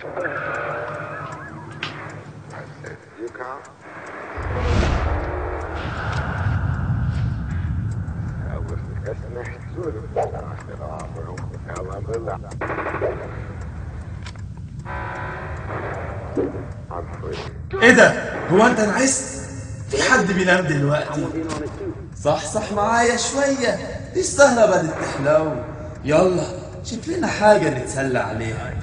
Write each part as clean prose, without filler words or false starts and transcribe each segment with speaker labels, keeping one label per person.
Speaker 1: ايه ده؟ هو انت نعست؟ في حد بينام دلوقتي؟ صح معايا شوية، دي السهرة بدت تحلو. يلا شوف لنا حاجة نتسلى عليها.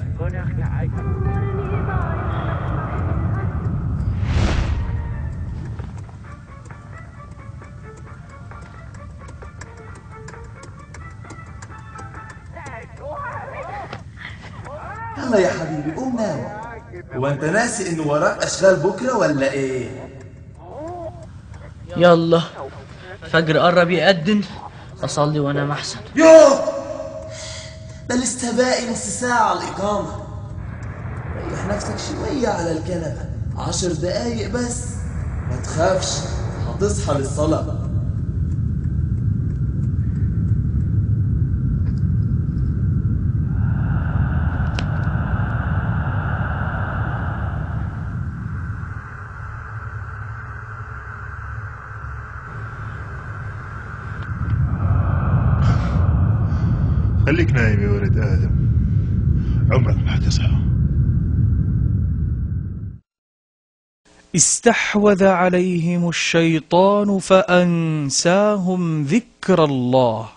Speaker 1: يلا يا حبيبي قوم نام. هو انت ناسي ان وراك اشغال بكرة ولا ايه؟
Speaker 2: يلا الفجر قرب يأذن، اصلي وانام احسن.
Speaker 1: يوه، ده لسه باقي نص ساعة على الإقامة. ريح نفسك شوية على الكنبة، 10 دقايق بس، ما تخافش هتصحى للصلاة.
Speaker 3: خليك نايم يا ولد آدم، عمرك ما حتصحى.
Speaker 4: استحوذ عليهم الشيطان فأنساهم ذكر الله